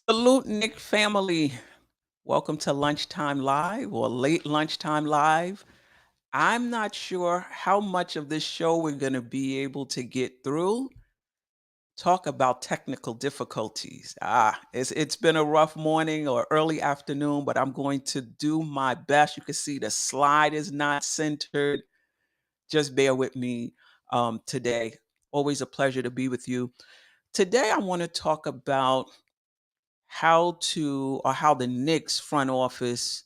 Salute, Nick family. Welcome to Lunchtime Live or Late Lunchtime Live. I'm not sure how much of this show we're going to be able to get through. Talk about technical difficulties. It's been a rough morning or early afternoon, but I'm going to do my best. You can see the slide is not centered. Just bear with me today. Always a pleasure to be with you. Today, I want to talk about how the Knicks front office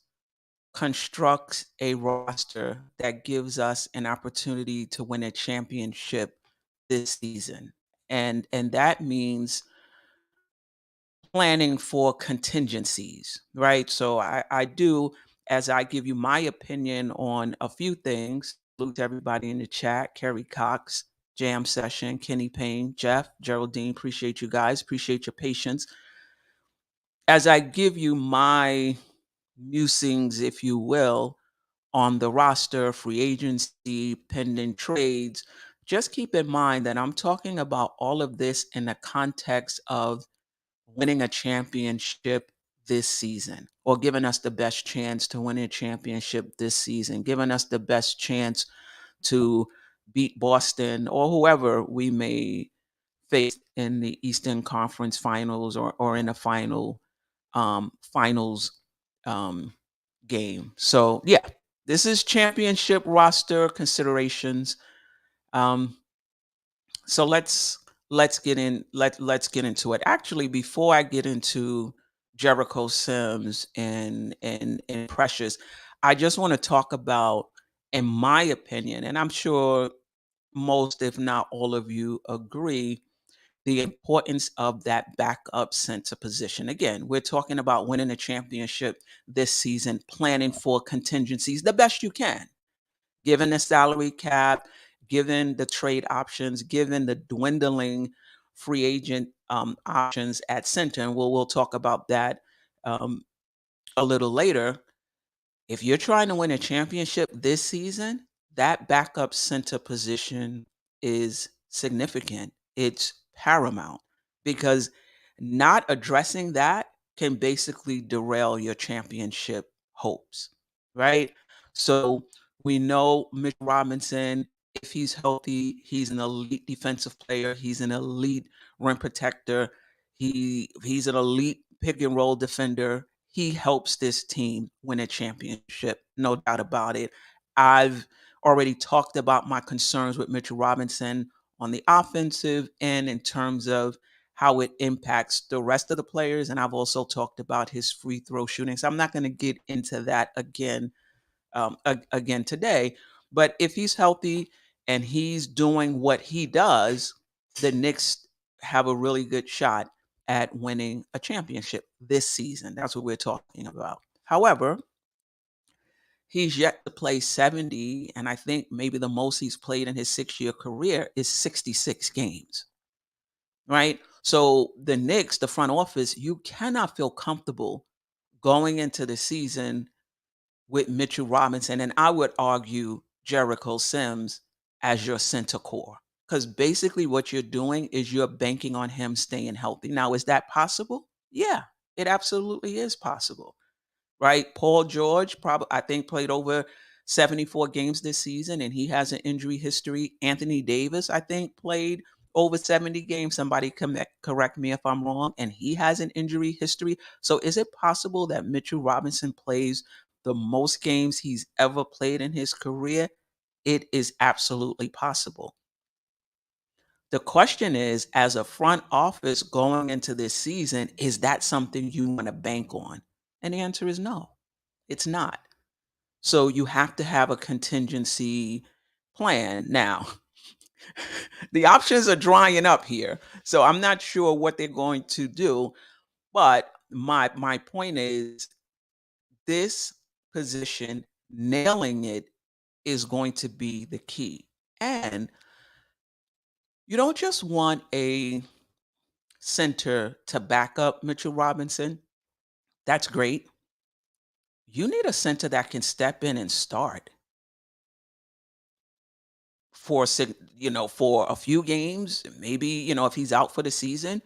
constructs a roster that gives us an opportunity to win a championship this season. And that means planning for contingencies, right? So I do, as I give you my opinion on a few things. Salute to everybody in the chat: Kerry Cox, Jam Session, Kenny Payne, Jeff, Geraldine. Appreciate you guys. Appreciate your patience as I give you my musings, if you will, on the roster, free agency, pending trades. Just keep in mind that I'm talking about all of this in the context of winning a championship this season, or giving us the best chance to win a championship this season, giving us the best chance to beat Boston or whoever we may face in the Eastern Conference Finals, or in the finals um, game. So yeah, this is championship roster considerations. Um, so let's get into it. Actually, before I get into Jericho Sims and Precious, I just want to talk about, in my opinion, and I'm sure most, if not all of you, agree, the importance of that backup center position. Again, we're talking about winning a championship this season, planning for contingencies the best you can, given the salary cap, given the trade options, given the dwindling free agent options at center. And we'll talk about that um, a little later. If you're trying to win a championship this season, that backup center position is significant. It's paramount, because not addressing that can basically derail your championship hopes, right? So we know Mitch Robinson, if he's healthy, he's an elite defensive player. He's an elite rim protector. He's an elite pick and roll defender. He helps this team win a championship, no doubt about it. I've already talked about my concerns with Mitchell Robinson on the offensive end in terms of how it impacts the rest of the players. And I've also talked about his free throw shooting. So I'm not going to get into that again today. But if he's healthy and he's doing what he does, the Knicks have a really good shot at winning a championship this season. That's what we're talking about. However, he's yet to play 70, and I think maybe the most he's played in his 6-year career is 66 games, right? So the Knicks, the front office, you cannot feel comfortable going into the season with Mitchell Robinson, and I would argue Jericho Sims as your center core. Because basically what you're doing is you're banking on him staying healthy. Now, is that possible? Yeah, it absolutely is possible, right? Paul George probably, I think, played over 74 games this season, and he has an injury history. Anthony Davis, I think, played over 70 games. Somebody correct me if I'm wrong, and he has an injury history. So is it possible that Mitchell Robinson plays the most games he's ever played in his career? It is absolutely possible. The question is, as a front office going into this season, is that something you want to bank on? And the answer is no, it's not. So you have to have a contingency plan. Now, the options are drying up here. So I'm not sure what they're going to do. But my point is, this position, nailing it, is going to be the key. And you don't just want a center to back up Mitchell Robinson. That's great. You need a center that can step in and start for for a few games, maybe, if he's out for the season.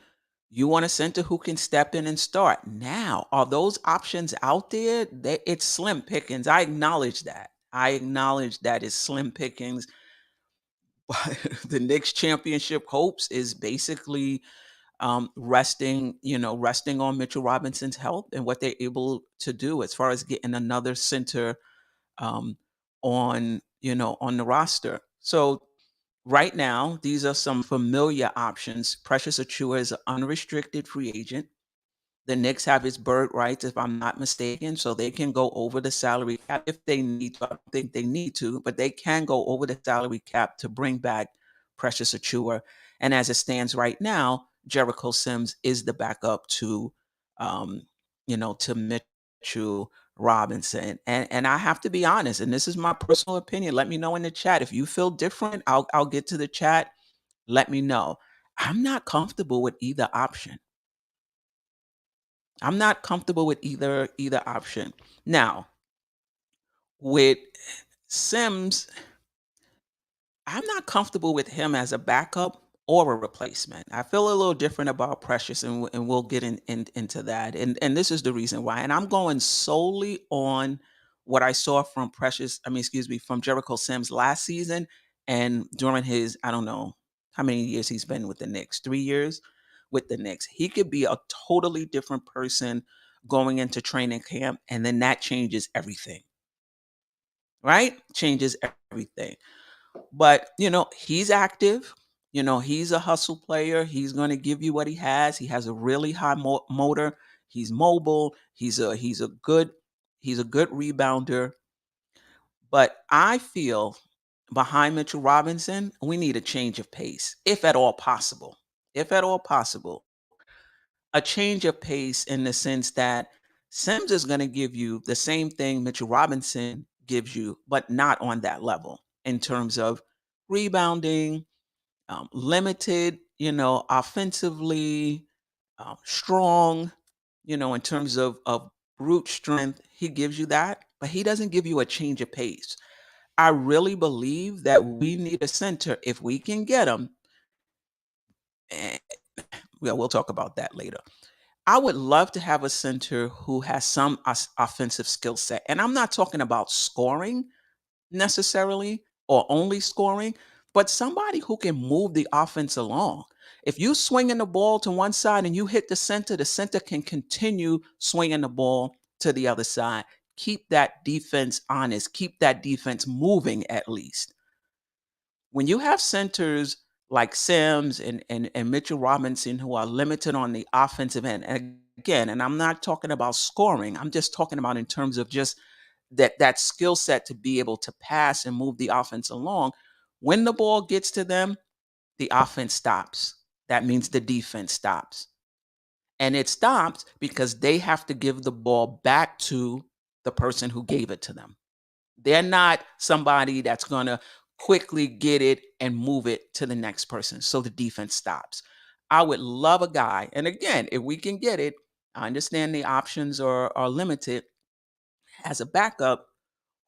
You want a center who can step in and start. Now, are those options out there? It's slim pickings. I acknowledge that. I acknowledge that it's slim pickings. But the Knicks championship hopes is basically resting on Mitchell Robinson's health and what they're able to do as far as getting another center um, on the roster. So right now, these are some familiar options. Precious Achua is an unrestricted free agent. The Knicks have his bird rights, if I'm not mistaken, so they can go over the salary cap if they need to. I don't think they need to, but they can go over the salary cap to bring back Precious Achua. And as it stands right now, Jericho Sims is the backup um, to Mitchell Robinson. And I have to be honest, and this is my personal opinion. Let me know in the chat if you feel different. I'll get to the chat. Let me know. I'm not comfortable with either option. I'm not comfortable with either option. Now, with Sims, I'm not comfortable with him as a backup or a replacement. I feel a little different about Precious, and we'll get into that. And this is the reason why. And I'm going solely on what I saw from Precious. I mean, excuse me, from Jericho Sims last season and during his, I don't know how many years he's been with the Knicks. 3 years with the Knicks. He could be a totally different person going into training camp, and then that changes everything. Right? Changes everything. But, he's active. He's a hustle player. He's going to give you what he has. He has a really high motor. He's mobile. He's a good rebounder. But I feel behind Mitchell Robinson, we need a change of pace, if at all possible. If at all possible, a change of pace in the sense that Sims is going to give you the same thing Mitchell Robinson gives you, but not on that level in terms of rebounding, limited, offensively, strong, in terms of brute strength. He gives you that, but he doesn't give you a change of pace. I really believe that we need a center if we can get him. eh, Well, we'll talk about that later. I would love to have a center who has some offensive skill set. And I'm not talking about scoring necessarily or only scoring, but somebody who can move the offense along. If you swinging the ball to one side and you hit the center can continue swinging the ball to the other side. Keep that defense honest, keep that defense moving at least. When you have centers like Sims and Mitchell Robinson who are limited on the offensive end, and again, and I'm not talking about scoring, I'm just talking about in terms of just that skill set to be able to pass and move the offense along. When the ball gets to them, the offense stops. That means the defense stops. And it stops because they have to give the ball back to the person who gave it to them. They're not somebody that's going to quickly get it and move it to the next person. So the defense stops. I would love a guy. And again, if we can get it, I understand the options are limited as a backup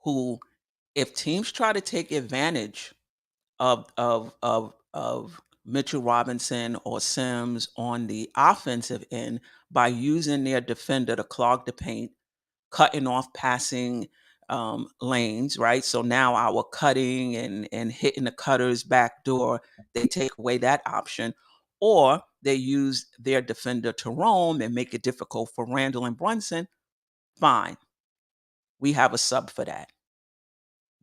who, if teams try to take advantage of Mitchell Robinson or Sims on the offensive end by using their defender to clog the paint, cutting off passing lanes, right? So now our cutting and hitting the cutter's back door, they take away that option, or they use their defender to roam and make it difficult for Randall and Brunson. Fine, we have a sub for that.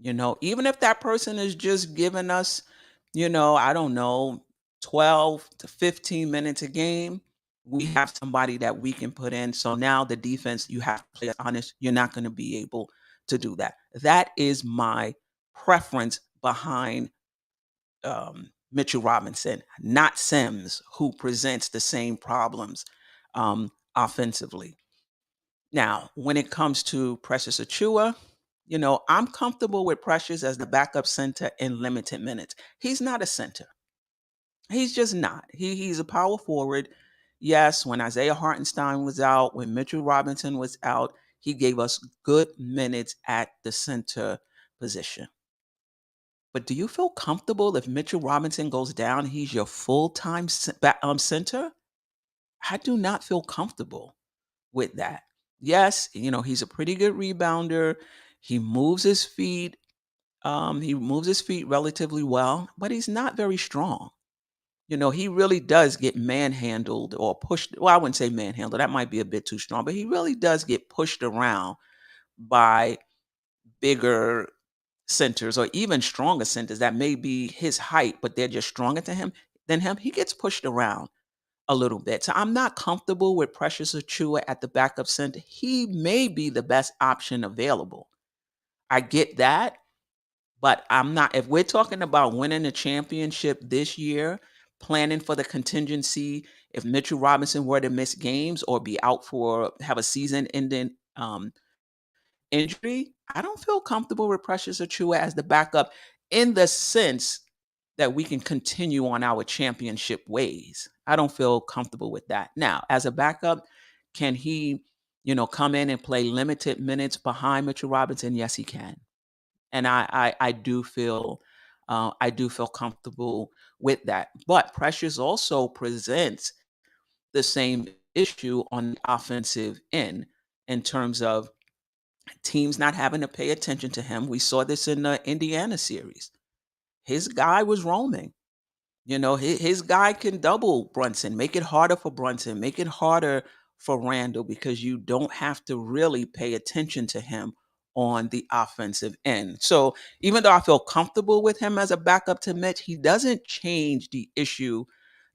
Even if that person is just giving us, I don't know, 12 to 15 minutes a game, we have somebody that we can put in. So now the defense, you have to play honest. You're not going to be able to do that. That is my preference behind Mitchell Robinson, not Sims, who presents the same problems offensively. Now, when it comes to Precious Achua, I'm comfortable with Precious as the backup center in limited minutes. He's not a center. He's just not. He's a power forward. Yes, when Isaiah Hartenstein was out, when Mitchell Robinson was out, he gave us good minutes at the center position. But do you feel comfortable if Mitchell Robinson goes down, he's your full-time center? I do not feel comfortable with that. Yes, he's a pretty good rebounder. He moves his feet. He moves his feet relatively well, but he's not very strong. He really does get manhandled or pushed. Well, I wouldn't say manhandled. That might be a bit too strong, but he really does get pushed around by bigger centers or even stronger centers that may be his height, but they're just stronger than him. He gets pushed around a little bit. So I'm not comfortable with Precious Achua at the backup center. He may be the best option available. I get that, but I'm not. If we're talking about winning the championship this year, planning for the contingency, if Mitchell Robinson were to miss games or be out for have a season-ending injury, I don't feel comfortable with Precious Achua as the backup in the sense that we can continue on our championship ways. I don't feel comfortable with that. Now, as a backup, can he, come in and play limited minutes behind Mitchell Robinson? Yes, he can. And I do feel comfortable with that. But Precious also presents the same issue on the offensive end in terms of teams not having to pay attention to him. We saw this in the Indiana series. His guy was roaming. His guy can double Brunson, make it harder for Brunson, make it harder for Randall because you don't have to really pay attention to him on the offensive end. So even though I feel comfortable with him as a backup to Mitch, he doesn't change the issue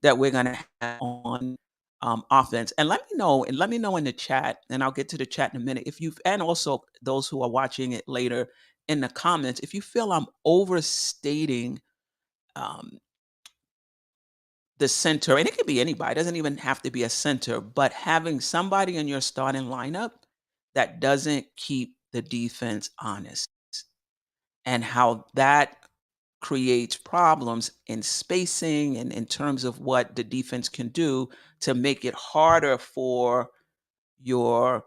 that we're going to have on offense. And let me know in the chat, and I'll get to the chat in a minute. And also those who are watching it later in the comments, if you feel I'm overstating um, the center, and it could be anybody, it doesn't even have to be a center, but having somebody in your starting lineup that doesn't keep the defense honest and how that creates problems in spacing and in terms of what the defense can do to make it harder for your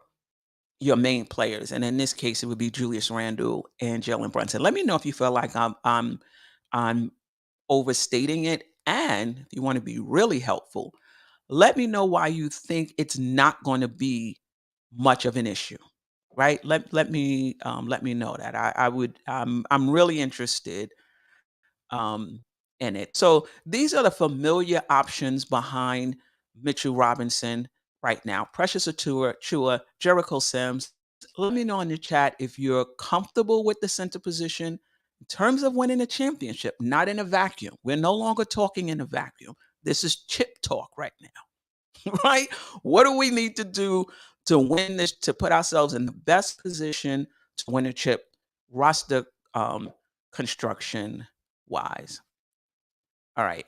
your main players. And in this case, it would be Julius Randle and Jalen Brunson. Let me know if you feel like I'm overstating it. And if you want to be really helpful, let me know why you think it's not going to be much of an issue. Right? Let me know that. I'm really interested um in it. So these are the familiar options behind Mitchell Robinson right now. Precious Achua, Jericho Sims. Let me know in the chat if you're comfortable with the center position in terms of winning a championship, not in a vacuum. We're no longer talking in a vacuum. This is chip talk right now, right? What do we need to do to win this, to put ourselves in the best position to win a chip, roster construction wise? All right.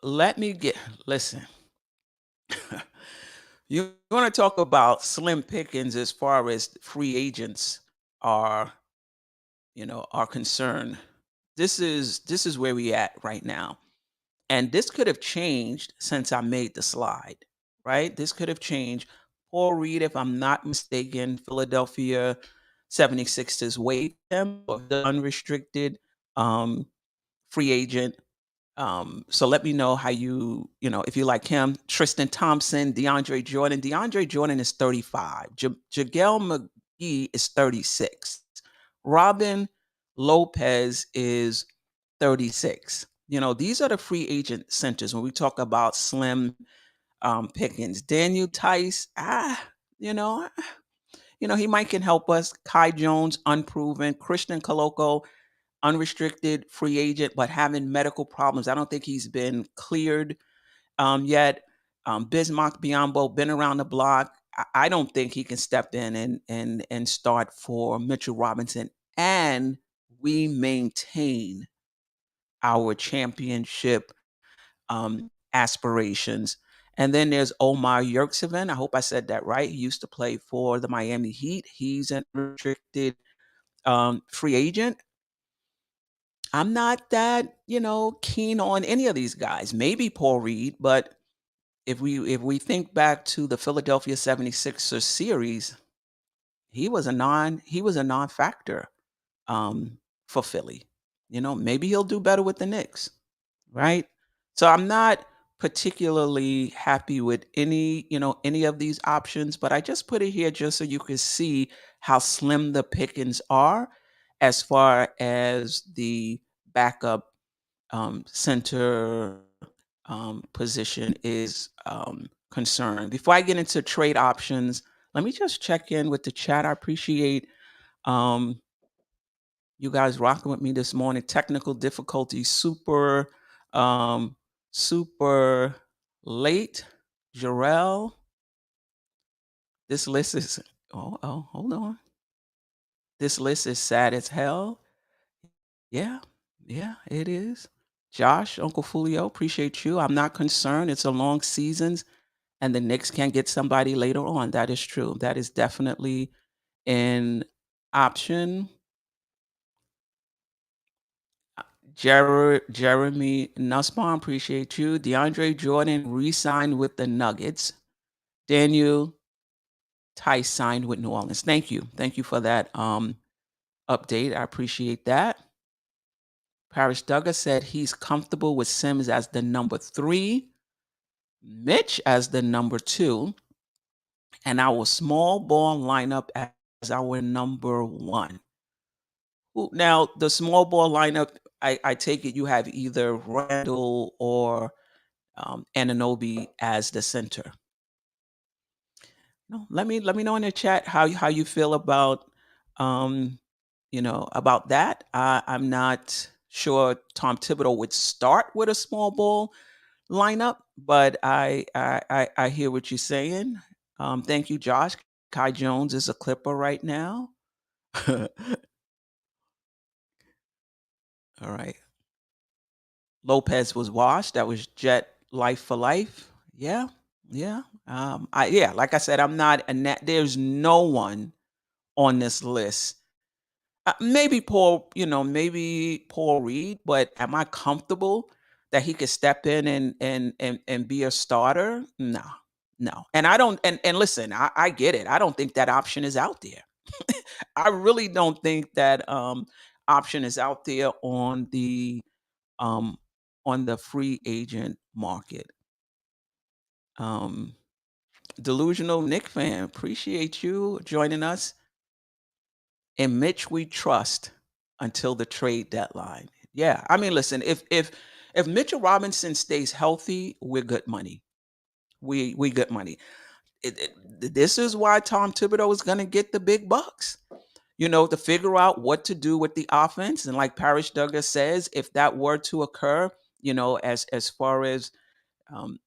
Let me get, listen, you want to talk about slim pickings as far as free agents are, are concerned. This is where we at right now. And this could have changed since I made the slide, right? This could have changed. Paul Reed, if I'm not mistaken, Philadelphia 76ers waived him or the unrestricted free agent. So let me know how if you like him. Tristan Thompson, DeAndre Jordan. DeAndre Jordan is 35. Jagel McGee is 36. Robin Lopez is 36. These are the free agent centers when we talk about slim pickings. Daniel Tice, you know, he might can help us. Kai Jones, unproven. Christian Coloco, unrestricted free agent, but having medical problems. I don't think he's been cleared yet. Bismarck Biombo, been around the block. I don't think he can step in and start for Mitchell Robinson. And we maintain our championship aspirations. And then there's Omar Yurtseven. I hope I said that right. He used to play for the Miami Heat. He's an unrestricted free agent. I'm not that, keen on any of these guys. Maybe Paul Reed, but if we think back to the Philadelphia 76ers series, he was a non-factor for Philly. Maybe he'll do better with the Knicks, right? So I'm not particularly happy with any of these options, but I just put it here just so you can see how slim the pickings are as far as the backup center position is concerned. Before I get into trade options, let me just check in with the chat. I appreciate um, you guys rocking with me this morning. Technical difficulty, um, super late. Jarrell, this list is, hold on. This list is sad as hell. Yeah, yeah, it is. Josh, Uncle Fulio, appreciate you. I'm not concerned. It's a long season and the Knicks can get somebody later on. That is true. That is definitely an option. Jeremy Nussbaum, appreciate you. DeAndre Jordan re-signed with the Nuggets. Daniel Tice signed with New Orleans. Thank you. Thank you for that update. I appreciate that. Paris Duggar said he's comfortable with Sims as the number 3, Mitch as the number 2, and our small ball lineup as our number 1. Now, the small ball lineup, I take it you have either Randall or Ananobi as the center. No, let me know in the chat how you feel about um, about that. I'm not sure Tom Thibodeau would start with a small ball lineup, but I hear what you're saying. Thank you, Josh. Kai Jones is a Clipper right now. All right. Lopez was washed. That was Jet Life for Life. Yeah, yeah. Like I said, I'm not a there's no one on this list. Maybe Paul, maybe Paul Reed, but am I comfortable that he could step in and be a starter? No, no. And I don't and listen, I get it. I don't think that option is out there. I really don't think that option is out there um on the free agent market. Um Delusional Nick fan, appreciate you joining us. In Mitch we trust until the trade deadline. Yeah, I mean, listen, if Mitchell Robinson stays healthy, we're good money. We good money. This is why Tom Thibodeau is going to get the big bucks. To figure out what to do with the offense, and like Parrish Duggar says, if that were to occur, as far as um,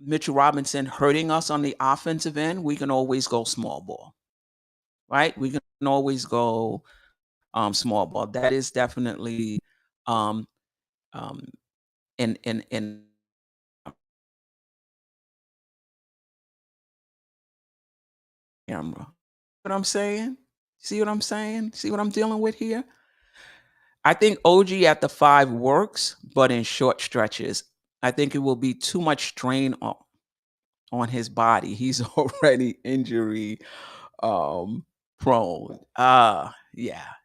Mitchell Robinson hurting us on the offensive end, we can always go small ball, right? We can always go small ball. That is definitely um, um, in camera. What I'm saying? See what I'm saying? See what I'm dealing with here? I think OG at the 5 works, but in short stretches. I think it will be too much strain on his body. He's already injury prone. Yeah,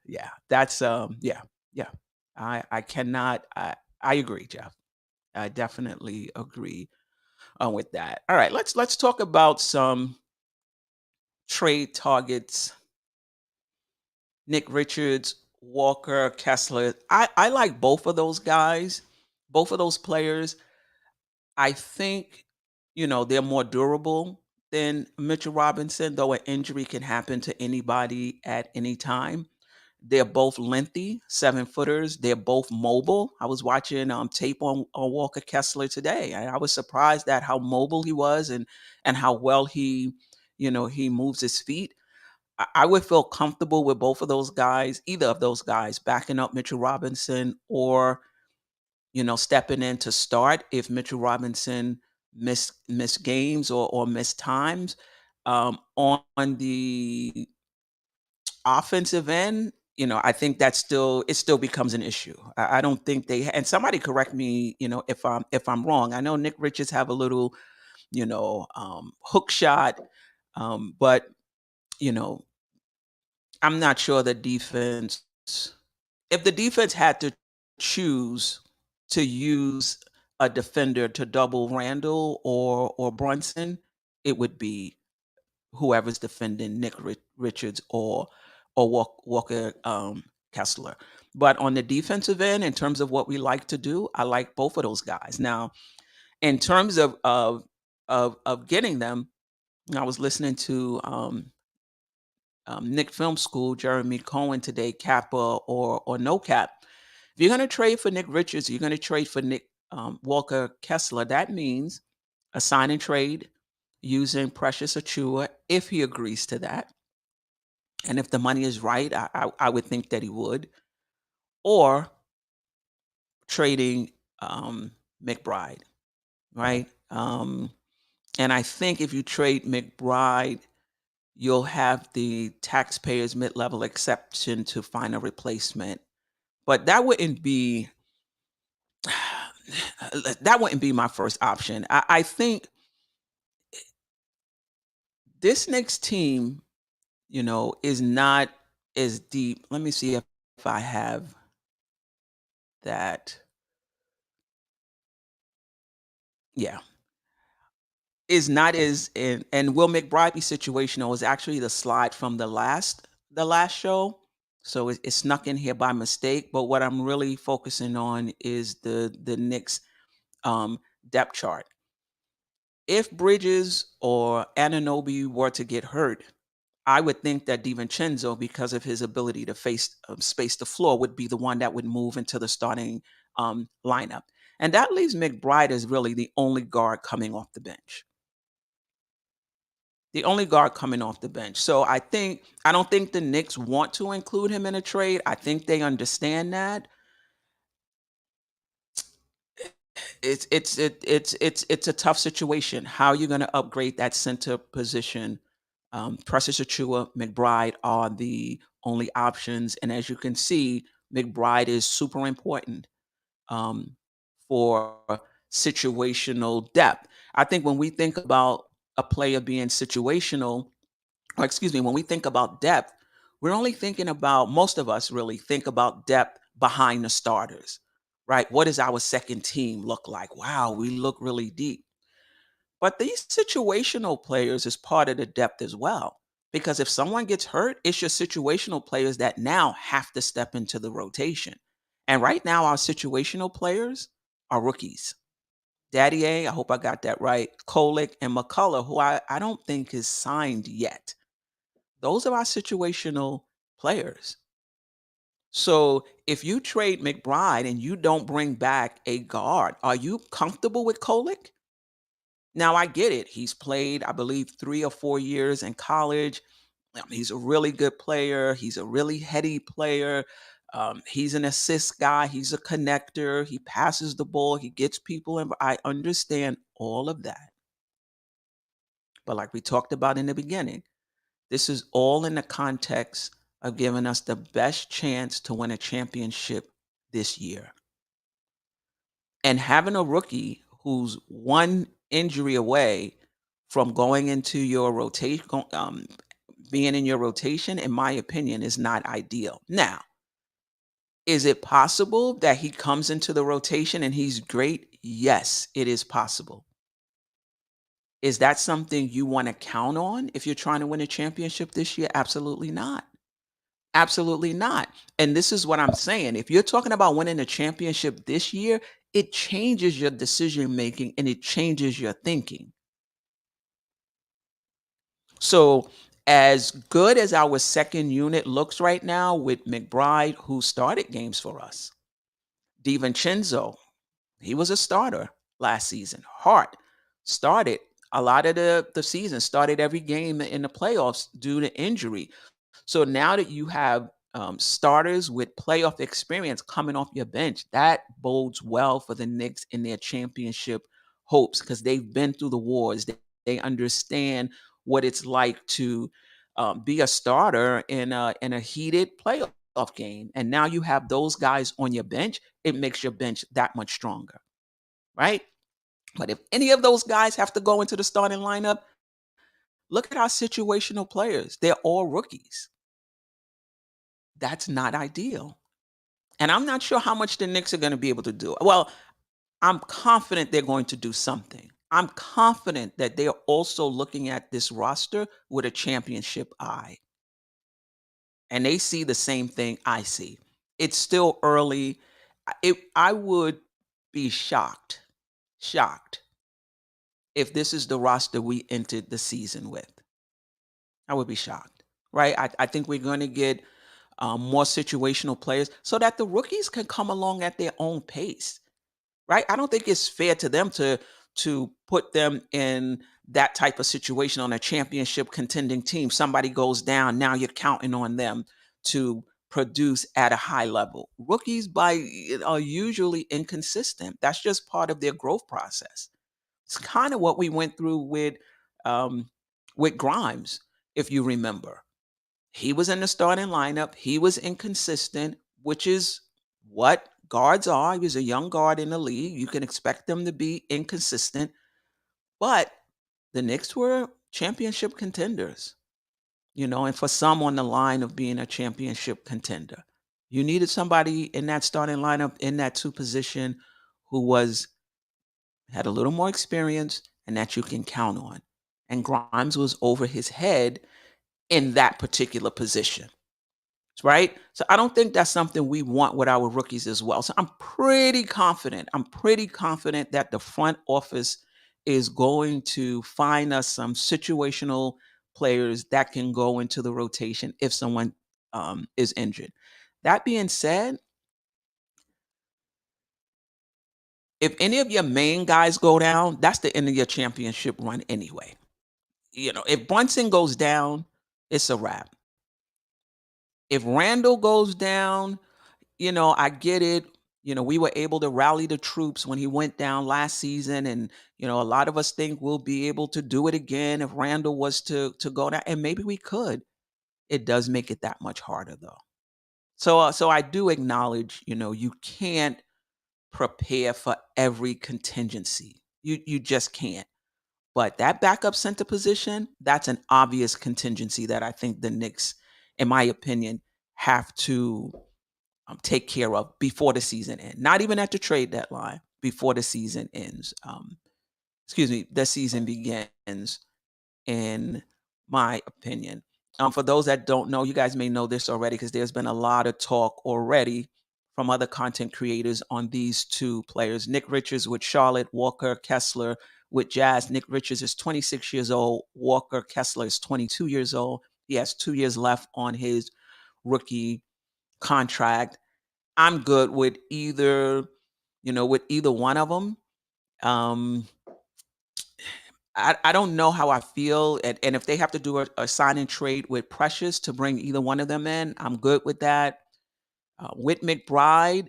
yeah. That's yeah, yeah. I cannot I agree, Jeff. I definitely agree with that. All right, let's talk about some trade targets. Nick Richards, Walker, Kessler. I like both of those guys, both of those players. I think, they're more durable than Mitchell Robinson, though an injury can happen to anybody at any time. They're both lengthy, 7-footers. They're both mobile. I was watching tape on Walker Kessler today. I was surprised at how mobile he was and how well he moves his feet. I would feel comfortable with both of those guys, either of those guys, backing up Mitchell Robinson or stepping in to start if Mitchell Robinson miss games or miss times. On the offensive end, I think it still becomes an issue. I don't think and somebody correct me, if I'm wrong. I know Nick Richards have a little, hook shot, but you know, I'm not sure the defense. If the defense had to choose to use a defender to double Randall or Brunson, it would be whoever's defending Nick Richards or Walker Kessler. But on the defensive end, in terms of what we like to do, I like both of those guys. Now, in terms of getting them, I was listening to Nick Film School, Jeremy Cohen today, Kappa or no cap. If you're going to trade for Nick Richards, you're going to trade for Nick Walker Kessler. That means a sign and trade using Precious Achua if he agrees to that, and if the money is right, I would think that he would, or trading McBride, right? And I think if you trade McBride, you'll have the taxpayers mid-level exception to find a replacement. But that wouldn't be my first option. I think this next team, is not as deep. Let me see if I have that. Yeah, is not as and will McBride be situational is actually the slide from the last show. So it snuck in here by mistake. But what I'm really focusing on is the Knicks depth chart. If Bridges or Ananobi were to get hurt, I would think that DiVincenzo, because of his ability to face space the floor, would be the one that would move into the starting lineup. And that leaves McBride as really the only guard coming off the bench. The only guard coming off the bench. So I don't think the Knicks want to include him in a trade. I think they understand that. It's a tough situation. How are you going to upgrade that center position? Precious Achua, McBride are the only options, and as you can see, McBride is super important um, for situational depth. I think when we think about a player being situational, or excuse me, when we think about depth, we're only thinking about, most of us really think about depth behind the starters, right? What does our second team look like? Wow, we look really deep. But these situational players is part of the depth as well. Because if someone gets hurt, it's your situational players that now have to step into the rotation. And right now, our situational players are rookies. Daddy A, I hope I got that right. Kolick and McCullough, who I don't think is signed yet. Those are our situational players. So if you trade McBride and you don't bring back a guard, are you comfortable with Kolick? Now I get it. He's played, I believe, 3 or 4 years in college. He's a really good player. He's a really heady player. He's an assist guy. He's a connector. He passes the ball. He gets people in. I understand all of that. But like we talked about in the beginning, this is all in the context of giving us the best chance to win a championship this year. And having a rookie who's one injury away from going into your rotation, being in your rotation, in my opinion, is not ideal. Now, is it possible that he comes into the rotation and he's great? Yes, it is possible. Is that something you want to count on if you're trying to win a championship this year? Absolutely not. Absolutely not. And this is what I'm saying. If you're talking about winning a championship this year, it changes your decision making and it changes your thinking. So, as good as our second unit looks right now with McBride, who started games for us, DiVincenzo, he was a starter last season. Hart started a lot of the season, started every game in the playoffs due to injury. So now that you have starters with playoff experience coming off your bench, that bodes well for the Knicks in their championship hopes because they've been through the wars. They understand what it's like to be a starter in a heated playoff game. And now you have those guys on your bench. It makes your bench that much stronger, right? But if any of those guys have to go into the starting lineup, look at our situational players. They're all rookies. That's not ideal. And I'm not sure how much the Knicks are going to be able to do. Well, I'm confident they're going to do something. I'm confident that they're also looking at this roster with a championship eye, and they see the same thing I see. It's still early. I would be shocked if this is the roster we entered the season with. I would be shocked, right? I think we're going to get more situational players so that the rookies can come along at their own pace, right? I don't think it's fair to them to put them in that type of situation on a championship contending team. Somebody goes down, now you're counting on them to produce at a high level. Rookies are usually inconsistent. That's just part of their growth process. It's kind of what we went through um, with Grimes, if you remember. He was in the starting lineup. He was inconsistent, which is what guards are. He was a young guard in the league. You can expect them to be inconsistent, but the Knicks were championship contenders, and for some on the line of being a championship contender, you needed somebody in that starting lineup in that two position who was had a little more experience and that you can count on. And Grimes was over his head in that particular position, right? So I don't think that's something we want with our rookies as well. So I'm pretty confident. I'm pretty confident that the front office is going to find us some situational players that can go into the rotation if someone is injured. That being said, if any of your main guys go down, that's the end of your championship run anyway. If Brunson goes down, it's a wrap. If Randall goes down, I get it. We were able to rally the troops when he went down last season, and a lot of us think we'll be able to do it again if Randall was to go down, and maybe we could. It does make it that much harder, though. So I do acknowledge, you can't prepare for every contingency. You just can't. But that backup center position, that's an obvious contingency that I think the Knicks, in my opinion, have to take care of before the season ends. Not even at the trade deadline, before the season ends. Excuse me, the season begins, in my opinion. For those that don't know, you guys may know this already because there's been a lot of talk already from other content creators on these two players. Nick Richards with Charlotte, Walker Kessler with Jazz. Nick Richards is 26 years old. Walker Kessler is 22 years old. He has 2 years left on his rookie contract. I'm good with either one of them. Um, I don't know how I feel, and if they have to do a sign and trade with Precious to bring either one of them in, I'm good with that. With McBride,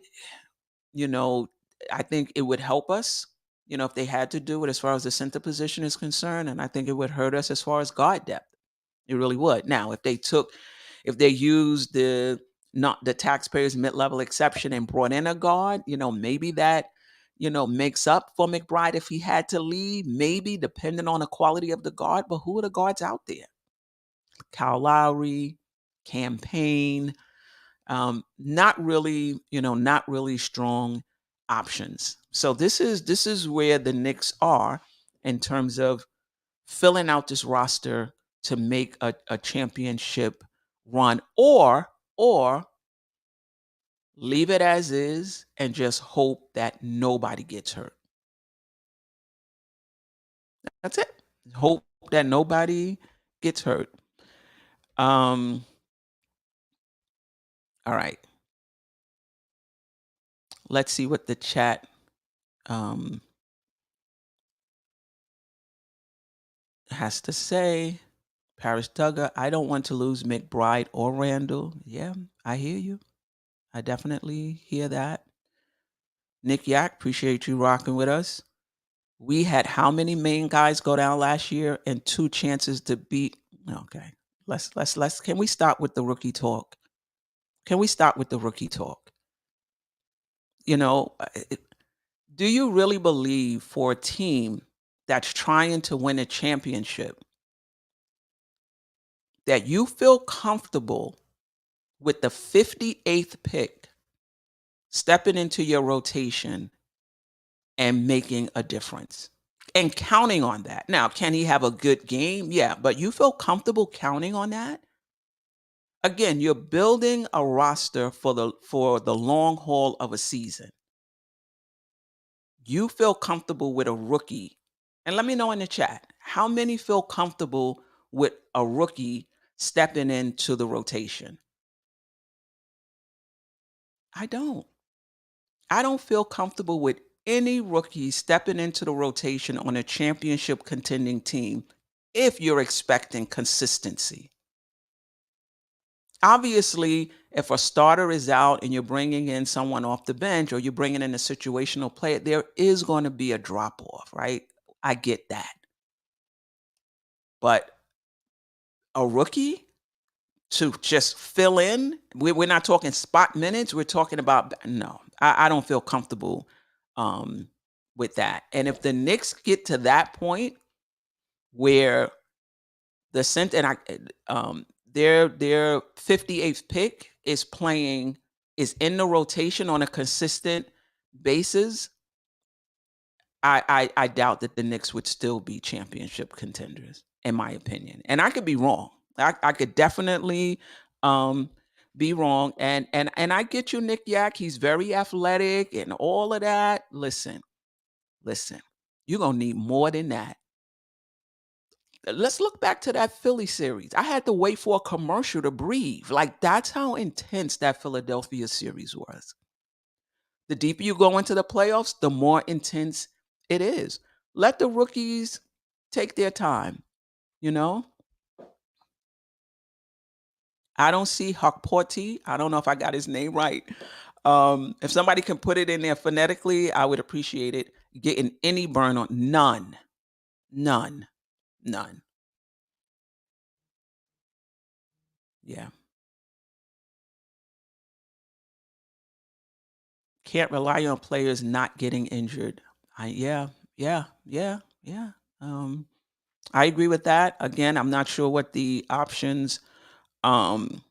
you know, I think it would help us, if they had to do it as far as the center position is concerned, and I think it would hurt us as far as guard depth. It really would. Now, if they used not the taxpayers mid-level exception and brought in a guard, maybe that, makes up for McBride if he had to leave, maybe depending on the quality of the guard. But who are the guards out there? Kyle Lowry, Campaign, not really strong options. So this is where the Knicks are in terms of filling out this roster to make a championship run, or leave it as is and just hope that nobody gets hurt. That's it. Hope that nobody gets hurt. Um, all right. Let's see what the chat um, has to say. Paris Duggar, I don't want to lose McBride or Randall. Yeah, I hear you. I definitely hear that. Nick Yak, appreciate you rocking with us. We had how many main guys go down last year and two chances to beat? Okay. Let's can we stop with the rookie talk? Can we stop with the rookie talk? You know, do you really believe for a team that's trying to win a championship that you feel comfortable with the 58th pick stepping into your rotation and making a difference and counting on that. Now, can he have a good game? Yeah, but you feel comfortable counting on that? Again, you're building a roster for the long haul of a season. You feel comfortable with a rookie. And let me know in the chat, how many feel comfortable with a rookie stepping into the rotation? I don't. I don't feel comfortable with any rookie stepping into the rotation on a championship contending team if you're expecting consistency. Obviously, if a starter is out and you're bringing in someone off the bench or you're bringing in a situational player, there is going to be a drop off, right? I get that. But a rookie to just fill in, we're not talking spot minutes. We're talking about, no, I don't feel comfortable um, with that. And if the Knicks get to that point where the center and their 58th pick is in the rotation on a consistent basis, I doubt that the Knicks would still be championship contenders, in my opinion. And I could be wrong. I could definitely um, be wrong. And I get you, Nick Yak. He's very athletic and all of that. Listen, you're gonna need more than that. Let's look back to that Philly series. I had to wait for a commercial to breathe. Like, that's how intense that Philadelphia series was. The deeper you go into the playoffs, the more intense it is. Let the rookies take their time, you know? I don't see Hakporti. I don't know if I got his name right. If somebody can put it in there phonetically, I would appreciate it. Getting any burn on none. None. None. Yeah. Can't rely on players not getting injured. Yeah. Um, I agree with that. Again, I'm not sure what the options um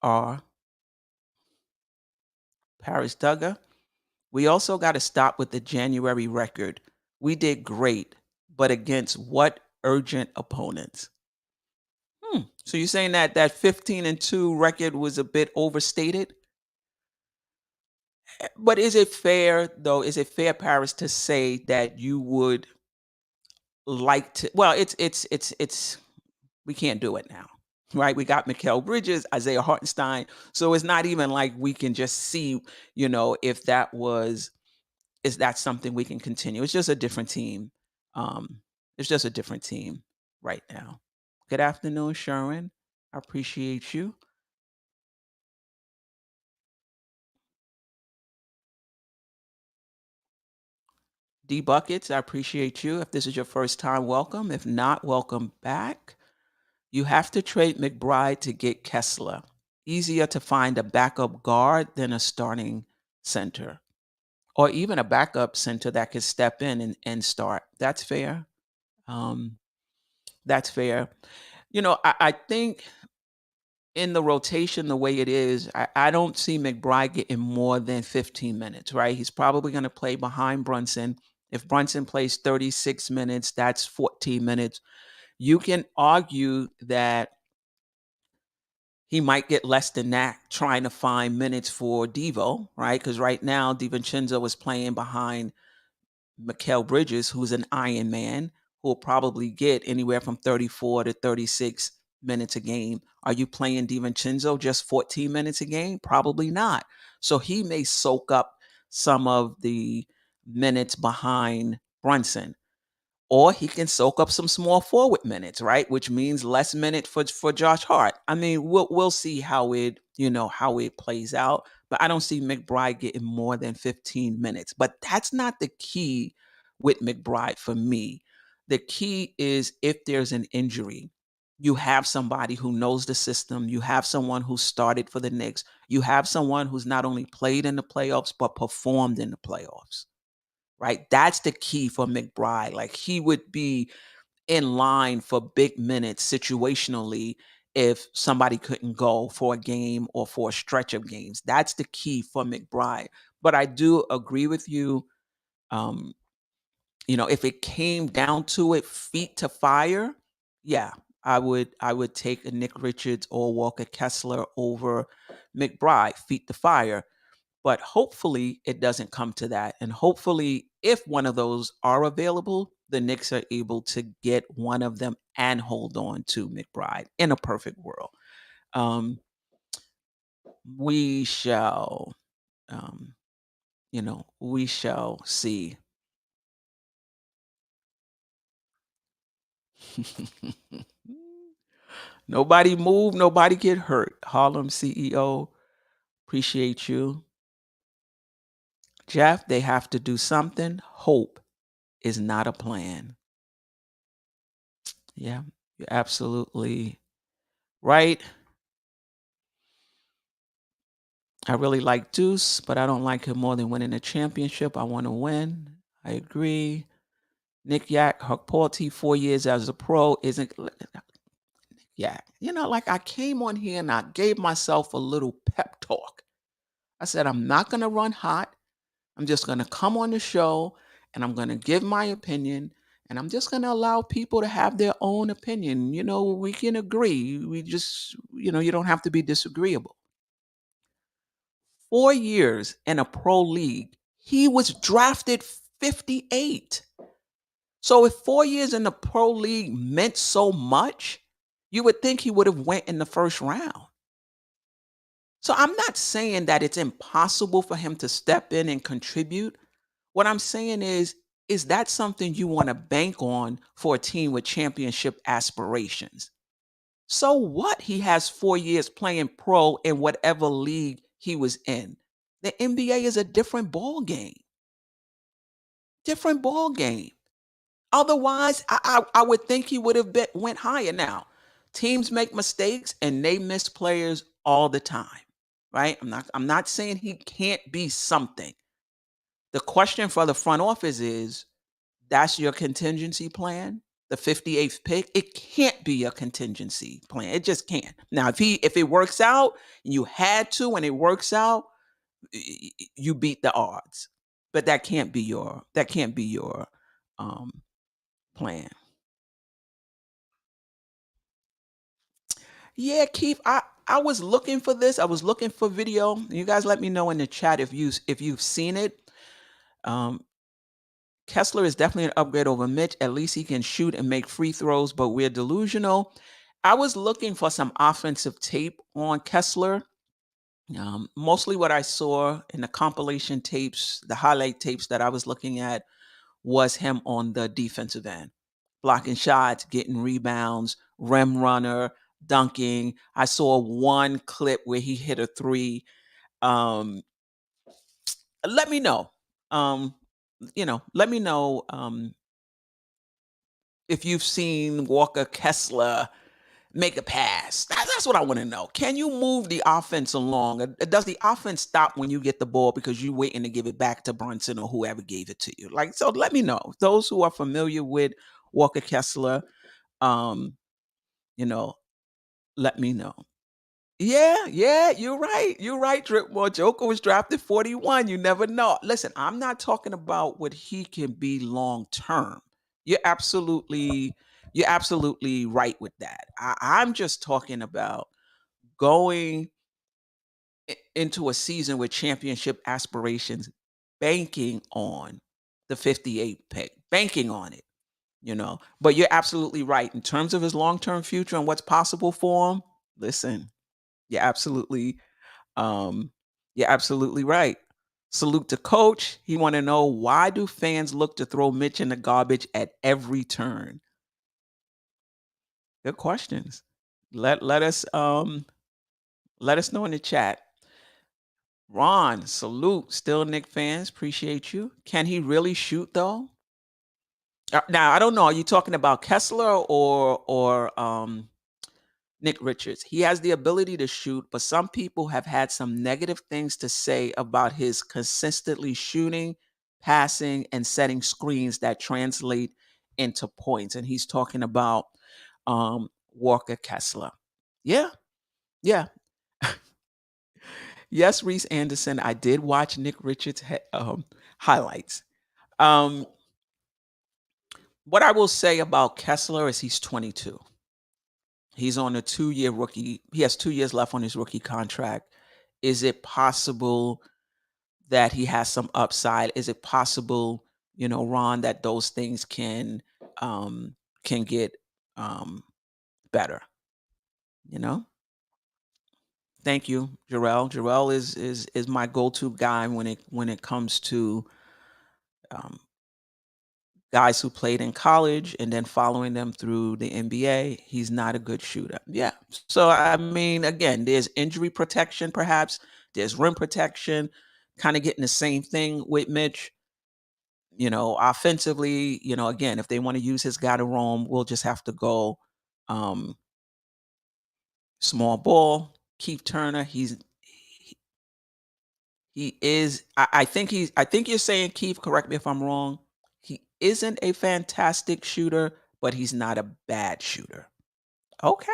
are. Paris Duggar. We also got to stop with the January record. We did great, but against what urgent opponents? So you're saying that that 15-2 record was a bit overstated? But is it fair though? Is it fair, Paris, to say that you would like to? Well, it's we can't do it now, right? We got Mikal Bridges, Isaiah Hartenstein, so it's not even like we can just see, if that was is that something we can continue. It's just a different team. Um, it's just a different team right now. Good afternoon, Sharon. I appreciate you. D Buckets, I appreciate you. If this is your first time, welcome. If not, welcome back. You have to trade McBride to get Kessler. Easier to find a backup guard than a starting center, or even a backup center that could step in and start. That's fair. Um, that's fair. I think in the rotation the way it is, I don't see McBride getting more than 15 minutes, right? He's probably going to play behind Brunson. If Brunson plays 36 minutes, that's 14 minutes. You can argue that he might get less than that trying to find minutes for Devo, right? Because right now, DiVincenzo is playing behind Mikal Bridges, who's an Iron Man, who will probably get anywhere from 34 to 36 minutes a game. Are you playing DiVincenzo just 14 minutes a game? Probably not. So he may soak up some of the minutes behind Brunson, or he can soak up some small forward minutes, right? Which means less minute for Josh Hart. I mean, we'll see how it plays out, but I don't see McBride getting more than 15 minutes. But that's not the key with McBride for me. The key is if there's an injury, you have somebody who knows the system. You have someone who started for the Knicks. You have someone who's not only played in the playoffs but performed in the playoffs, right? That's the key for McBride. Like, he would be in line for big minutes situationally if somebody couldn't go for a game or for a stretch of games. That's the key for McBride. But I do agree with you. Um, if it came down to it, feet to fire, yeah, I would take a Nick Richards or Walker Kessler over McBride, feet to fire. But hopefully it doesn't come to that. And hopefully, if one of those are available, the Knicks are able to get one of them and hold on to McBride in a perfect world. Um, we shall, um, we shall see. Nobody move, nobody get hurt. Harlem CEO, appreciate you. Jeff, they have to do something. Hope is not a plan. Yeah, you're absolutely right. I really like Deuce, but I don't like him more than winning a championship. I want to win. I agree. Nick Yak, Hukporti, 4 years as a pro isn't. Yeah, like I came on here and I gave myself a little pep talk. I said, I'm not going to run hot. I'm just going to come on the show and I'm going to give my opinion and I'm just going to allow people to have their own opinion. We can agree. We just, you don't have to be disagreeable. 4 years in a pro league, he was drafted 58. So if 4 years in the pro league meant so much, you would think he would have went in the first round. So I'm not saying that it's impossible for him to step in and contribute. What I'm saying is that something you want to bank on for a team with championship aspirations? So what? He has 4 years playing pro in whatever league he was in. The NBA is a different ball game. Different ball game. Otherwise, I would think he would have went higher. Now, teams make mistakes and they miss players all the time, right? I'm not saying he can't be something. The question for the front office is, that's your contingency plan, the 58th pick? It can't be a contingency plan. It just can't. Now, if it works out, and you had to, and it works out, you beat the odds. But that can't be your um, plan. Yeah, Keith, I was looking for this. I was looking for video. You guys let me know in the chat if you've seen it. Um, Kessler is definitely an upgrade over Mitch. At least he can shoot and make free throws, but we're delusional. I was looking for some offensive tape on Kessler. Mostly what I saw in the compilation tapes, the highlight tapes that I was looking at, was him on the defensive end, blocking shots, getting rebounds, rim runner, dunking. I saw one clip where he hit a three. Um, let me know. Um, let me know if you've seen Walker Kessler make a pass. That's what I want to know. Can you move the offense along? Does the offense stop when you get the ball because you're waiting to give it back to Brunson or whoever gave it to you? So let me know. Those who are familiar with Walker Kessler, um, you know, let me know. Yeah, yeah, you're right. You're right, Dripmore. Joker was drafted 41. You never know. Listen, I'm not talking about what he can be long term. You're absolutely, you're absolutely right with that. I'm just talking about going into a season with championship aspirations, banking on the 58 pick, banking on it, But you're absolutely right. In terms of his long term future and what's possible for him, listen, you're absolutely um, you're absolutely right. Salute to coach. He want to know, why do fans look to throw Mitch in the garbage at every turn? Good questions. Let us know in the chat. Ron, salute. Still Nick fans, appreciate you. Can he really shoot though? Now I don't know. Are you talking about Kessler or Nick Richards? He has the ability to shoot, but some people have had some negative things to say about his consistently shooting, passing, and setting screens that translate into points. And he's talking about Walker Kessler. Yeah, yeah. Yes, Reese Anderson. I did watch Nick Richards highlights. Um, what I will say about Kessler is he's 22. He's on a 2-year rookie. He has 2 years left on his rookie contract. Is it possible that he has some upside? Is it possible, Ron, that those things um can get um better, you know? Thank you, Jarrell. Jarrell is my go-to guy when it comes to um guys who played in college and then following them through the NBA. He's not a good shooter. Yeah. So I mean, again, there's injury protection, perhaps. There's rim protection. Kind of getting the same thing with Mitch. Offensively, again, if they want to use his guy to roam, we'll just have to go um small ball. Keith Turner, he, he is. I think you're saying, Keith. Correct me if I'm wrong. He isn't a fantastic shooter, but he's not a bad shooter. Okay.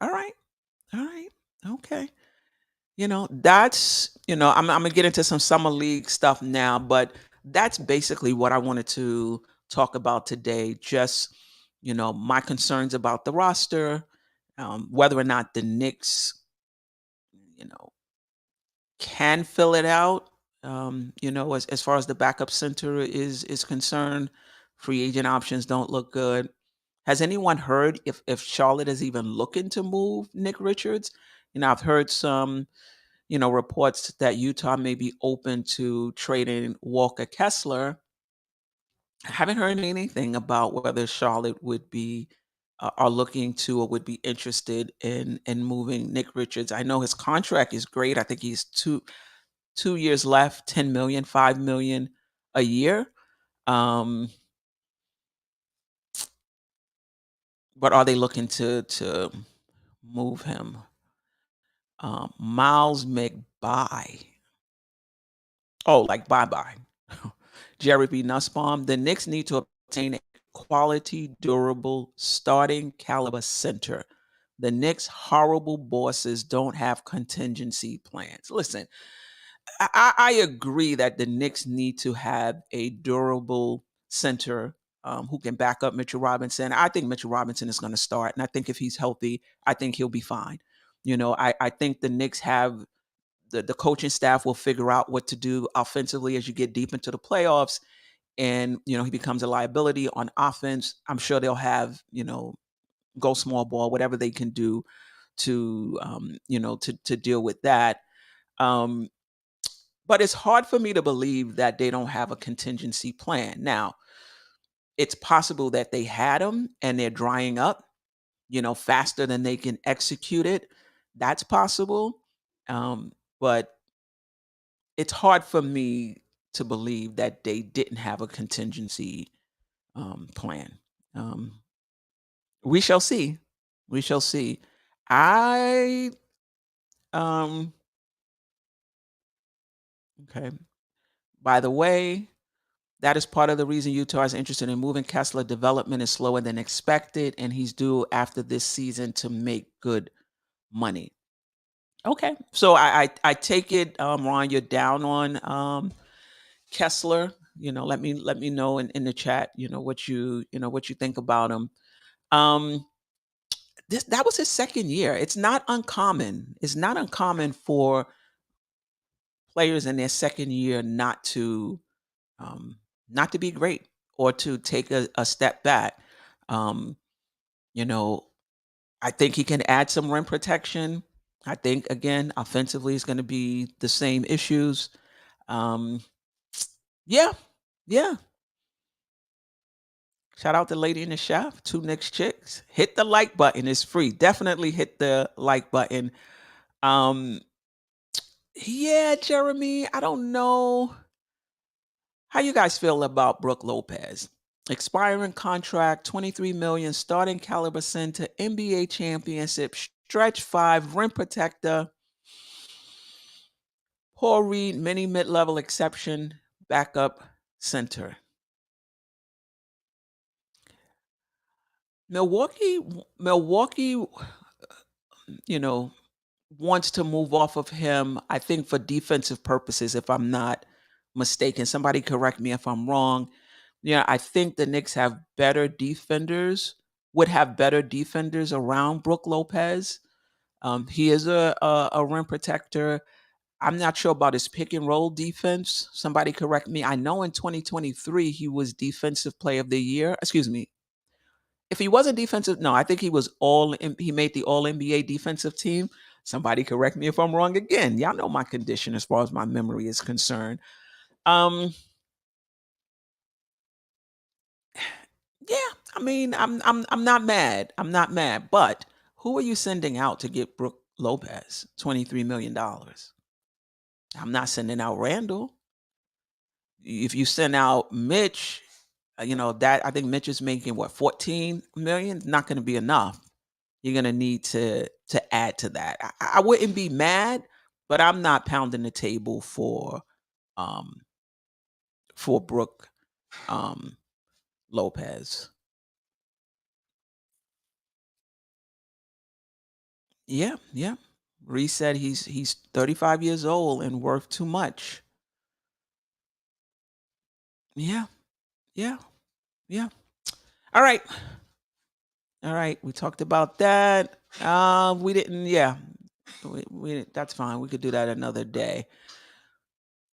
All right. All right. Okay. I'm gonna get into some summer league stuff now, but that's basically what I wanted to talk about today. Just, my concerns about the roster, whether or not the Knicks, you know, can fill it out. As far as the backup center is concerned, free agent options don't look good. Has anyone heard if Charlotte is even looking to move Nick Richards? I've heard some reports that Utah may be open to trading Walker Kessler. I haven't heard anything about whether Charlotte would be are looking to or would be interested in moving Nick Richards. I know his contract is great. I think he's 2 years left, 10 million, 5 million a year. Um, but are they looking to move him? Miles McBride. Oh, like bye bye. Jerry B. Nussbaum. The Knicks need to obtain a quality, durable, starting caliber center. The Knicks' horrible bosses don't have contingency plans. Listen, I agree that the Knicks need to have a durable center who can back up Mitchell Robinson. I think Mitchell Robinson is going to start, and I think if he's healthy, I think he'll be fine. I think the Knicks have the coaching staff will figure out what to do offensively as you get deep into the playoffs, and he becomes a liability on offense. I'm sure they'll have go small ball, whatever they can do to deal with that. Um, but it's hard for me to believe that they don't have a contingency plan. Now, it's possible that they had them and they're drying up, faster than they can execute it. That's possible. But it's hard for me to believe that they didn't have a contingency plan. Um, we shall see. We shall see. I um okay. By the way, that is part of the reason Utah is interested in moving Kessler. Development is slower than expected, and he's due after this season to make good money. Okay, so I take it, Ron, you're down on Kessler. Let me know in the chat. What you think about him. Um, that was his second year. It's not uncommon. It's not uncommon for players in their second year um, not to be great or to take a step back. Um, you know, I think he can add some rim protection. I think again, offensively is going to be the same issues. Um, yeah, yeah. Shout out to Lady in the Chef, two Knicks chicks. Hit the like button; it's free. Definitely hit the like button. Um, yeah, Jeremy. I don't know how you guys feel about Brooke Lopez. Expiring contract, 23 million, starting caliber center, NBA championship, stretch five, rim protector, Paul Reed, mini mid-level exception, backup center. Milwaukee, you know, wants to move off of him, I think for defensive purposes, if I'm not mistaken. Somebody correct me if I'm wrong. Yeah, I think the Knicks have better defenders, would have better defenders around Brook Lopez. He is a rim protector. I'm not sure about his pick and roll defense. Somebody correct me. I know in 2023 he was defensive player of the year. Excuse me. If he wasn't defensive, no, I think he was he made the all NBA defensive team. Somebody correct me if I'm wrong again. Y'all know my condition as far as my memory is concerned. Um, yeah, I mean, I'm not mad. I'm not mad. But who are you sending out to get Brooke Lopez? $23 million. I'm not sending out Randall. If you send out Mitch, that I think Mitch is making what 14 million. Not going to be enough. You're going to need to add to that. I wouldn't be mad, but I'm not pounding the table um for Brooke um Lopez. Yeah, yeah. Reese said he's 35 years old and worth too much. Yeah, yeah, yeah. All right. All right. We talked about that. We didn't, yeah. That's fine. We could do that another day.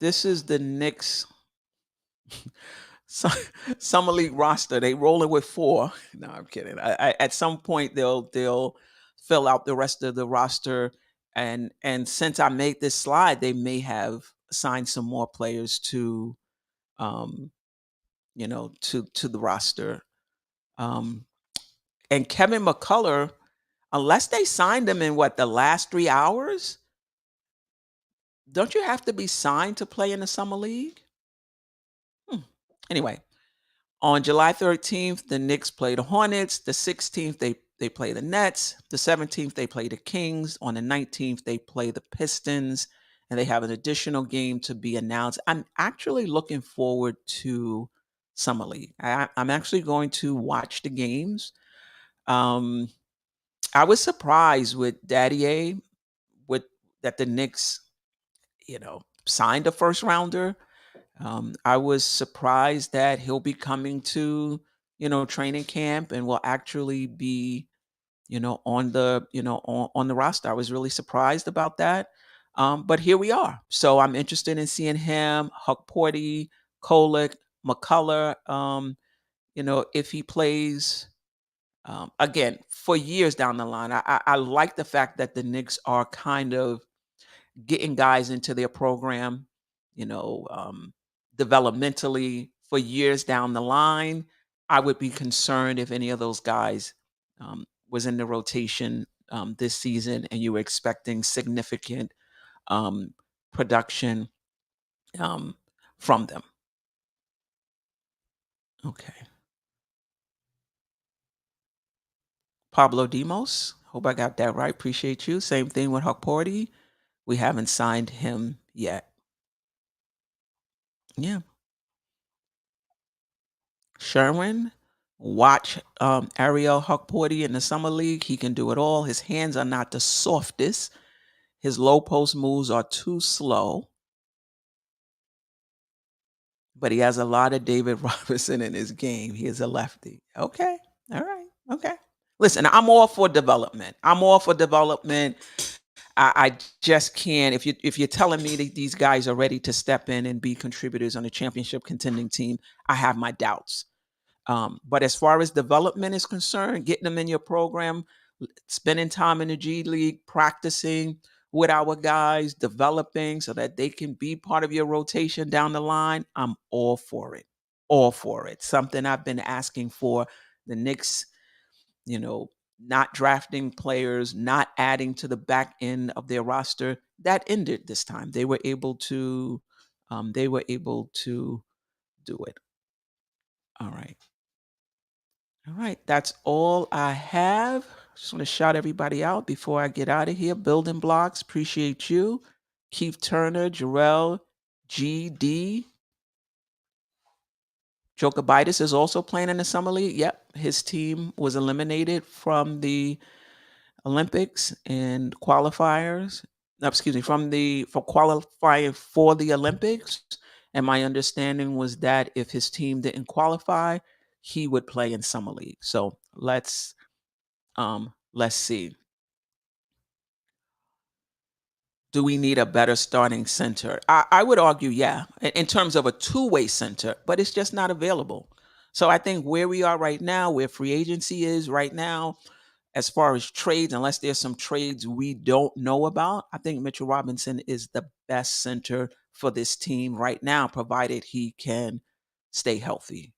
This is the Knicks su- summer league roster. They rolling with four. No, I'm kidding. At some point they'll fill out the rest of the roster, and since I made this slide, they may have signed some more players to um to the roster. Um, and Kevin McCullough, unless they signed him in what the last 3 hours, don't you have to be signed to play in the summer league? Hmm. Anyway, on July 13th, the Knicks play the Hornets. The 16th, they play the Nets. The 17th, they play the Kings. On the 19th, they play the Pistons, and they have an additional game to be announced. I'm actually looking forward to summer league. I'm actually going to watch the games. Um, I was surprised with Daddy A with that the Knicks, signed a first rounder. I was surprised that he'll be coming to, training camp and will actually be, on the roster. I was really surprised about that. But here we are. So I'm interested in seeing him, Huck Porty, Kolek, McCullough. If he plays again for years down the line. I like the fact that the Knicks are kind of getting guys into their program, you know, um, developmentally for years down the line. I would be concerned if any of those guys was in the rotation this season and you were expecting significant um, production um, from them. Okay. Pablo Demos. Hope I got that right. Appreciate you. Same thing with Huck Porty. We haven't signed him yet. Yeah. Sherwin, watch Ariel Huckporty in the summer league. He can do it all. His hands are not the softest. His low post moves are too slow, but he has a lot of David Robinson in his game. He is a lefty. Okay. All right. Okay. Listen, I'm all for development. I'm all for development. I just can't. If you're telling me that these guys are ready to step in and be contributors on a championship contending team, I have my doubts. But as far as development is concerned, getting them in your program, spending time in the G League, practicing with our guys, developing so that they can be part of your rotation down the line, I'm all for it. All for it. Something I've been asking for. The Knicks, you know, not drafting players, not adding to the back end of their roster, that ended this time. They were able to do it. All right. All right, that's all I have. Just want to shout everybody out before I get out of here. Building blocks, appreciate you. Keith Turner, Jarrell, GD. Jokovitis is also playing in the summer league. Yep, his team was eliminated from the Olympics and qualifiers. No, excuse me, for qualifying for the Olympics, And my understanding was that if his team didn't qualify, he would play in summer league. So let's see. Do we need a better starting center? I would argue, yeah, in terms of a two-way center, but it's just not available. So I think where we are right now, where free agency is right now, as far as trades, unless there's some trades we don't know about, I think Mitchell Robinson is the best center for this team right now, provided he can stay healthy.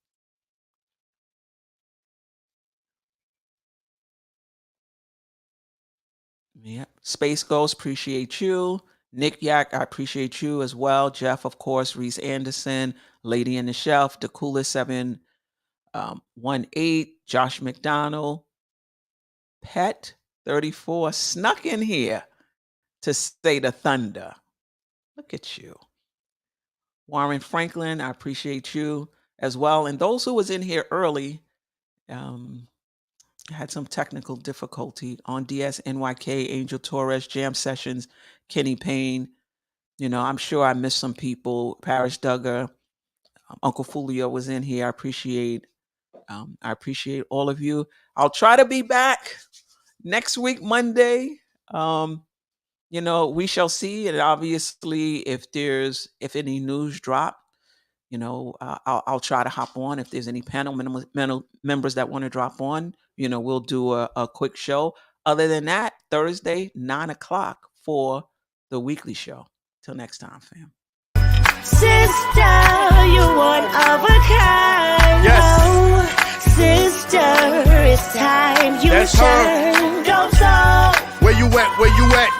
Yeah. Space Ghost, appreciate you. Nick Yak, I appreciate you as well. Jeff, of course, Reese Anderson, Lady in the Shelf, the coolest 718, Josh McDonald, Pet 34 snuck in here to say the Thunder. Look at you. Warren Franklin, I appreciate you as well. And those who was in here early, had some technical difficulty on DS, NYK, Angel Torres, Jam Sessions, Kenny Payne. I'm sure I missed some people. Parrish Duggar, Uncle Fulio was in here. I appreciate all of you. I'll try to be back next week, Monday. We shall see. And obviously, if any news drop, I'll try to hop on. If there's any panel members that want to drop on, we'll do a quick show. Other than that, Thursday, 9:00 for the weekly show. Till next time, fam. Sister, you're one of a kind. Yes. Oh, sister, it's time you That's shine. Go so. Where you at? Where you at?